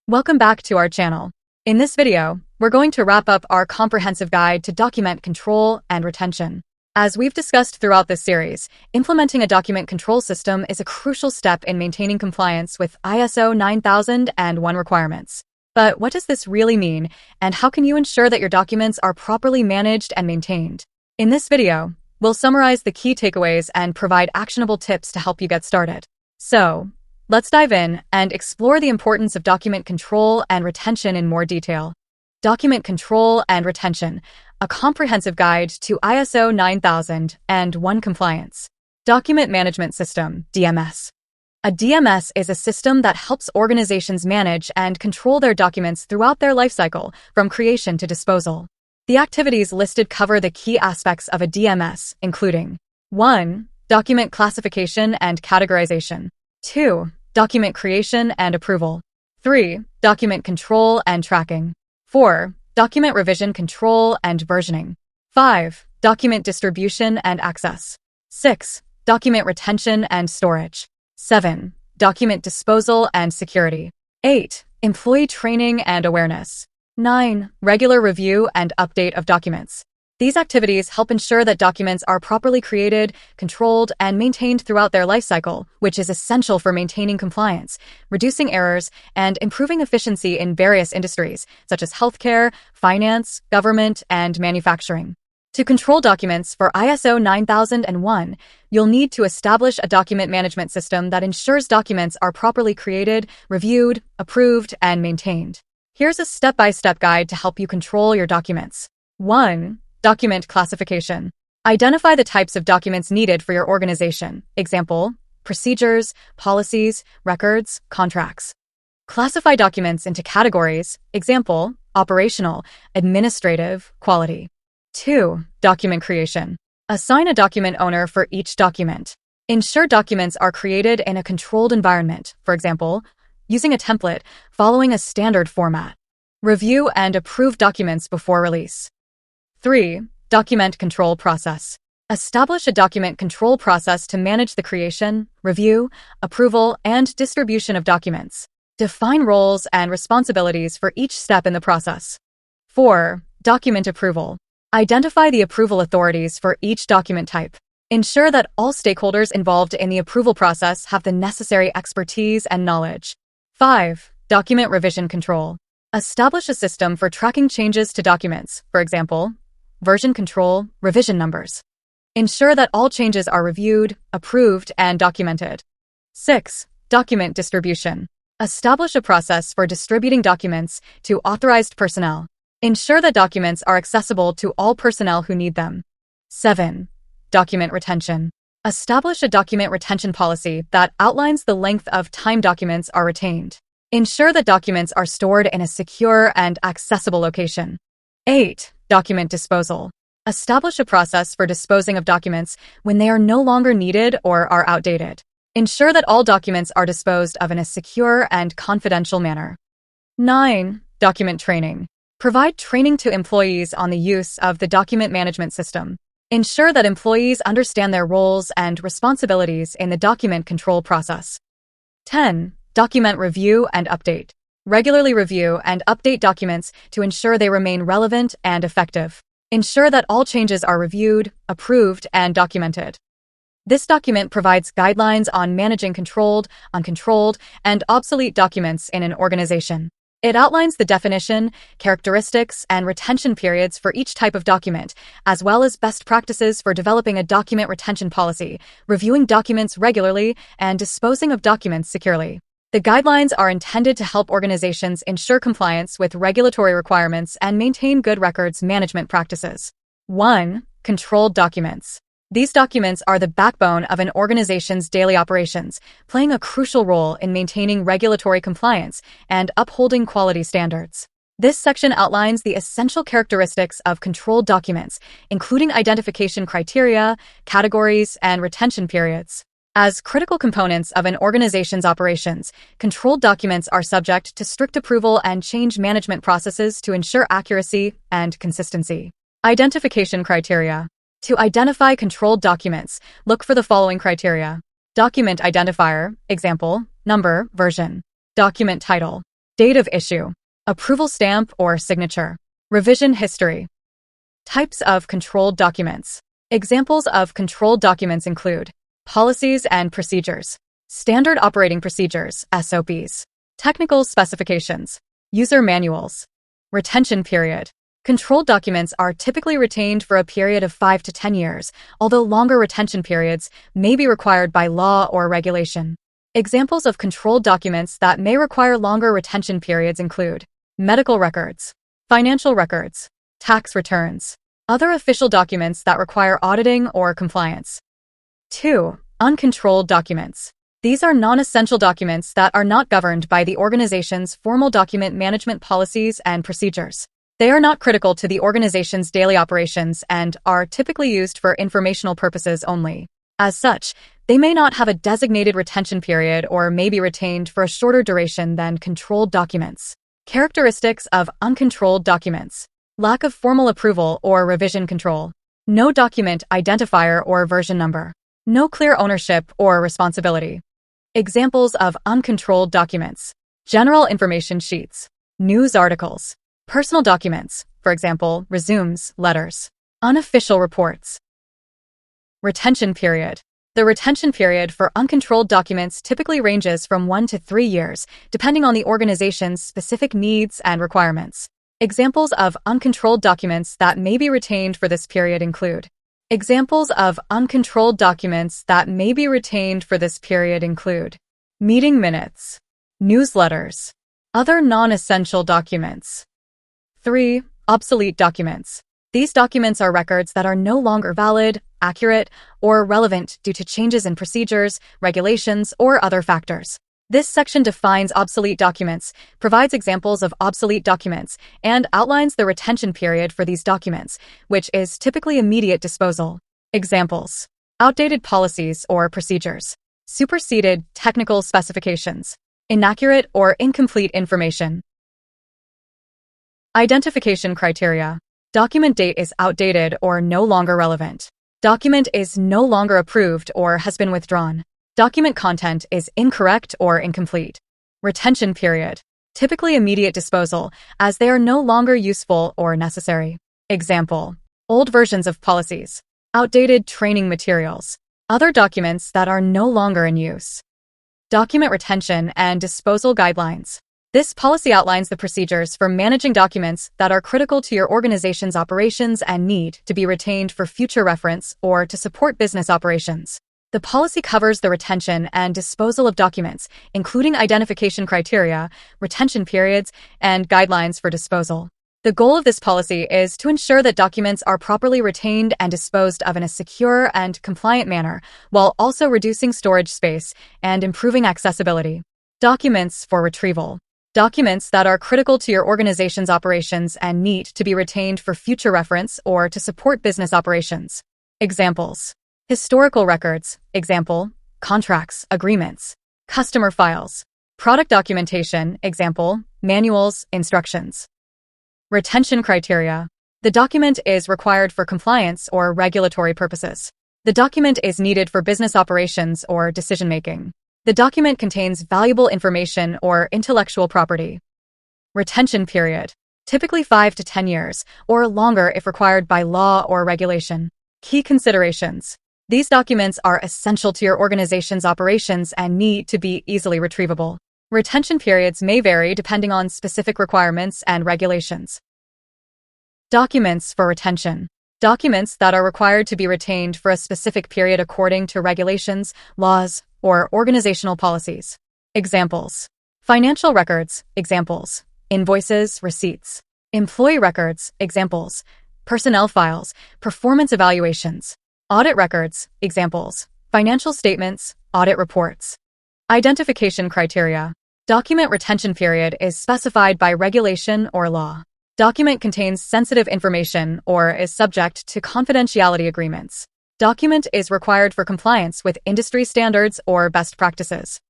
Welcome back to our channel. In this video, we're going to wrap up our comprehensive guide to document control and retention. As we've discussed throughout this series, implementing a document control system is a crucial step in maintaining compliance with ISO 9001 requirements. But what does this really mean, and how can you ensure that your documents are properly managed and maintained? In this video, we'll summarize the key takeaways and provide actionable tips to help you get started. So, let's dive in and explore the importance of document control and retention in more detail. Document control and retention, a comprehensive guide to ISO 9001 compliance. Document Management System, DMS. A DMS is a system that helps organizations manage and control their documents throughout their lifecycle, from creation to disposal. The activities listed cover the key aspects of a DMS, including 1. Document classification and categorization. 2. Document creation and approval. 3. Document control and tracking. 4. Document revision control and versioning. 5. Document distribution and access. 6. Document retention and storage. 7. Document disposal and security. 8. Employee training and awareness. 9. Regular review and update of documents. These activities help ensure that documents are properly created, controlled, and maintained throughout their lifecycle, which is essential for maintaining compliance, reducing errors, and improving efficiency in various industries, such as healthcare, finance, government, and manufacturing. To control documents for ISO 9001, you'll need to establish a document management system that ensures documents are properly created, reviewed, approved, and maintained. Here's a step-by-step guide to help you control your documents. 1. Document classification. Identify the types of documents needed for your organization. Example, procedures, policies, records, contracts. Classify documents into categories. Example, operational, administrative, quality. 2. Document creation. Assign a document owner for each document. Ensure documents are created in a controlled environment, for example, using a template, following a standard format. Review and approve documents before release. 3. Document control process. Establish a document control process to manage the creation, review, approval, and distribution of documents. Define roles and responsibilities for each step in the process. 4. Document approval. Identify the approval authorities for each document type. Ensure that all stakeholders involved in the approval process have the necessary expertise and knowledge. 5. Document revision control. Establish a system for tracking changes to documents, for example, version control, revision numbers. Ensure that all changes are reviewed, approved, and documented. 6. Document distribution. Establish a process for distributing documents to authorized personnel. Ensure that documents are accessible to all personnel who need them. 7. Document retention. Establish a document retention policy that outlines the length of time documents are retained. Ensure that documents are stored in a secure and accessible location. 8. Document disposal. Establish a process for disposing of documents when they are no longer needed or are outdated. Ensure that all documents are disposed of in a secure and confidential manner. 9. Document training. Provide training to employees on the use of the document management system. Ensure that employees understand their roles and responsibilities in the document control process. 10. Document review and update. Regularly review and update documents to ensure they remain relevant and effective. Ensure that all changes are reviewed, approved, and documented. This document provides guidelines on managing controlled, uncontrolled, and obsolete documents in an organization. It outlines the definition, characteristics, and retention periods for each type of document, as well as best practices for developing a document retention policy, reviewing documents regularly, and disposing of documents securely. The guidelines are intended to help organizations ensure compliance with regulatory requirements and maintain good records management practices. 1. Controlled documents. These documents are the backbone of an organization's daily operations, playing a crucial role in maintaining regulatory compliance and upholding quality standards. This section outlines the essential characteristics of controlled documents, including identification criteria, categories, and retention periods. As critical components of an organization's operations, controlled documents are subject to strict approval and change management processes to ensure accuracy and consistency. Identification criteria. To identify controlled documents, look for the following criteria. Document identifier, example, number, version. Document title. Date of issue, approval stamp or signature. Revision history. Types of controlled documents. Examples of controlled documents include policies and procedures, standard operating procedures, SOPs, technical specifications, user manuals. Retention period. Controlled documents are typically retained for a period of 5 to 10 years, although longer retention periods may be required by law or regulation. Examples of controlled documents that may require longer retention periods include medical records, financial records, tax returns, other official documents that require auditing or compliance. 2. Uncontrolled documents. These are non-essential documents that are not governed by the organization's formal document management policies and procedures. They are not critical to the organization's daily operations and are typically used for informational purposes only. As such, they may not have a designated retention period or may be retained for a shorter duration than controlled documents. Characteristics of uncontrolled documents. Lack of formal approval or revision control. No document identifier or version number. No clear ownership or responsibility. Examples of uncontrolled documents. General information sheets. News articles. Personal documents, for example, resumes, letters. Unofficial reports. Retention period. The retention period for uncontrolled documents typically ranges from 1 to 3 years, depending on the organization's specific needs and requirements. Examples of uncontrolled documents that may be retained for this period include Examples of uncontrolled documents that may be retained for this period include meeting minutes, newsletters, other non-essential documents. 3. Obsolete documents. These documents are records that are no longer valid, accurate, or relevant due to changes in procedures, regulations, or other factors. This section defines obsolete documents, provides examples of obsolete documents, and outlines the retention period for these documents, which is typically immediate disposal. Examples: outdated policies or procedures, superseded technical specifications, inaccurate or incomplete information. Identification criteria. Document date is outdated or no longer relevant. Document is no longer approved or has been withdrawn. Document content is incorrect or incomplete. Retention period. Typically immediate disposal, as they are no longer useful or necessary. Example: old versions of policies, outdated training materials, other documents that are no longer in use. Document retention and disposal guidelines. This policy outlines the procedures for managing documents that are critical to your organization's operations and need to be retained for future reference or to support business operations. The policy covers the retention and disposal of documents, including identification criteria, retention periods, and guidelines for disposal. The goal of this policy is to ensure that documents are properly retained and disposed of in a secure and compliant manner, while also reducing storage space and improving accessibility. Documents for retrieval. Documents that are critical to your organization's operations and need to be retained for future reference or to support business operations. Examples: historical records, example, contracts, agreements, customer files, product documentation, example, manuals, instructions. Retention criteria. The document is required for compliance or regulatory purposes. The document is needed for business operations or decision-making. The document contains valuable information or intellectual property. Retention period. Typically 5 to 10 years, or longer if required by law or regulation. Key considerations. These documents are essential to your organization's operations and need to be easily retrievable. Retention periods may vary depending on specific requirements and regulations. Documents for retention. Documents that are required to be retained for a specific period according to regulations, laws, or organizational policies. Examples: financial records, examples, invoices, receipts, employee records, examples, personnel files, performance evaluations, audit records, examples, financial statements, audit reports. Identification criteria. Document retention period is specified by regulation or law. Document contains sensitive information or is subject to confidentiality agreements. Document is required for compliance with industry standards or best practices.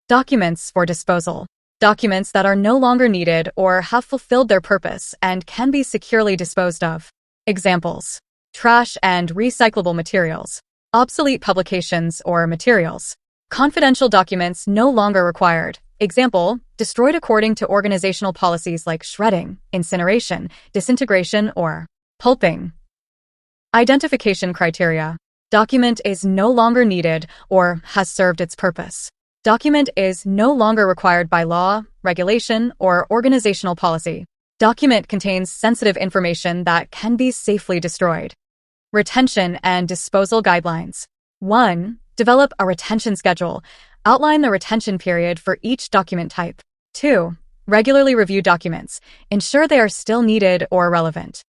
Documents for disposal. Documents that are no longer needed or have fulfilled their purpose and can be securely disposed of. Examples: trash and recyclable materials, obsolete publications or materials, confidential documents no longer required, Example, destroyed according to organizational policies like shredding, incineration, disintegration, or pulping. Identification criteria. Document is no longer needed or has served its purpose. Document is no longer required by law, regulation, or organizational policy. Document contains sensitive information that can be safely destroyed. Retention and disposal guidelines. 1. Develop a retention schedule. Outline the retention period for each document type. 2. Regularly review documents. Ensure they are still needed or relevant.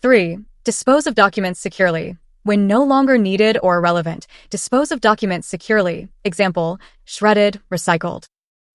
3. Dispose of documents securely. When no longer needed or relevant, dispose of documents securely. Example, shredded, recycled.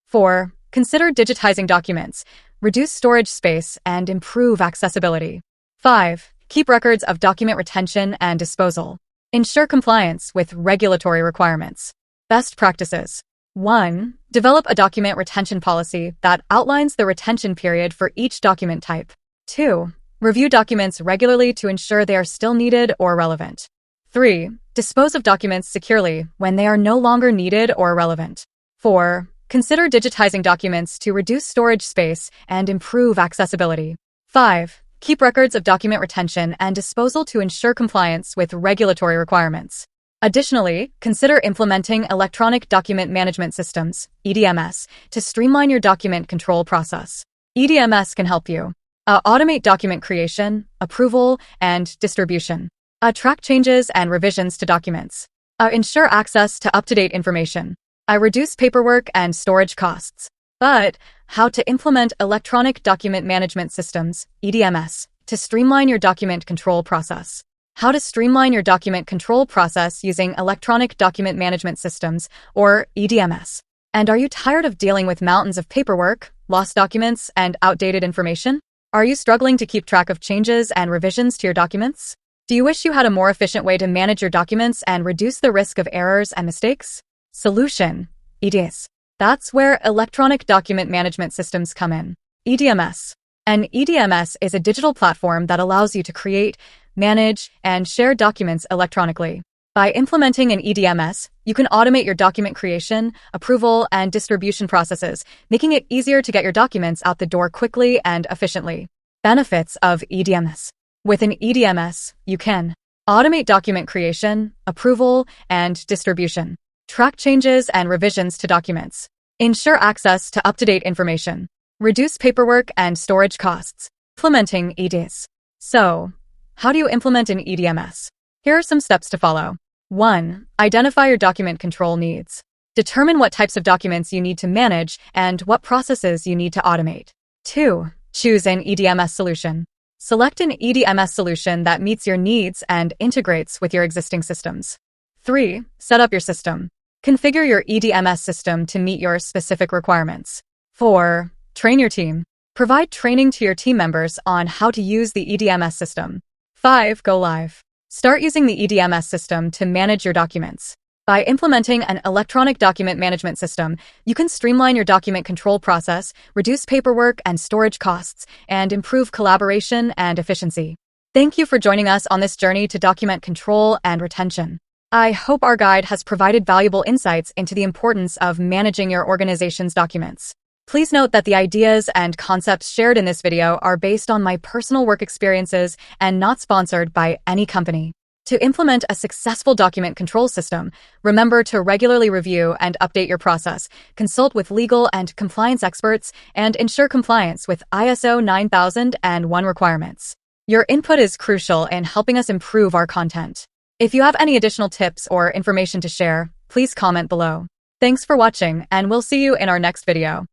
4. Consider digitizing documents. Reduce storage space and improve accessibility. 5. Keep records of document retention and disposal. Ensure compliance with regulatory requirements. Best practices. 1. Develop a document retention policy that outlines the retention period for each document type. 2. Review documents regularly to ensure they are still needed or relevant. 3. Dispose of documents securely when they are no longer needed or relevant. 4. Consider digitizing documents to reduce storage space and improve accessibility. 5. Keep records of document retention and disposal to ensure compliance with regulatory requirements. Additionally, consider implementing electronic document management systems, EDMS, to streamline your document control process. EDMS can help you automate document creation, approval, and distribution. Track changes and revisions to documents. Ensure access to up-to-date information. Reduce paperwork and storage costs. But how to implement electronic document management systems, EDMS, to streamline your document control process. How to streamline your document control process using electronic document management systems, or EDMS. And are you tired of dealing with mountains of paperwork, lost documents, and outdated information? Are you struggling to keep track of changes and revisions to your documents? Do you wish you had a more efficient way to manage your documents and reduce the risk of errors and mistakes? Solution: EDMS. That's where electronic document management systems come in. EDMS. An EDMS is a digital platform that allows you to create, manage, and share documents electronically. By implementing an EDMS, you can automate your document creation, approval, and distribution processes, making it easier to get your documents out the door quickly and efficiently. Benefits of EDMS. With an EDMS, you can automate document creation, approval, and distribution. Track changes and revisions to documents. Ensure access to up-to-date information. Reduce paperwork and storage costs. Implementing EDMS. So, how do you implement an EDMS? Here are some steps to follow. 1. Identify your document control needs. Determine what types of documents you need to manage and what processes you need to automate. 2. Choose an EDMS solution. Select an EDMS solution that meets your needs and integrates with your existing systems. 3. Set up your system. Configure your EDMS system to meet your specific requirements. 4. Train your team. Provide training to your team members on how to use the EDMS system. 5. Go live. Start using the EDMS system to manage your documents. By implementing an electronic document management system, you can streamline your document control process, reduce paperwork and storage costs, and improve collaboration and efficiency. Thank you for joining us on this journey to document control and retention. I hope our guide has provided valuable insights into the importance of managing your organization's documents. Please note that the ideas and concepts shared in this video are based on my personal work experiences and not sponsored by any company. To implement a successful document control system, remember to regularly review and update your process, consult with legal and compliance experts, and ensure compliance with ISO 9001 requirements. Your input is crucial in helping us improve our content. If you have any additional tips or information to share, please comment below. Thanks for watching, and we'll see you in our next video.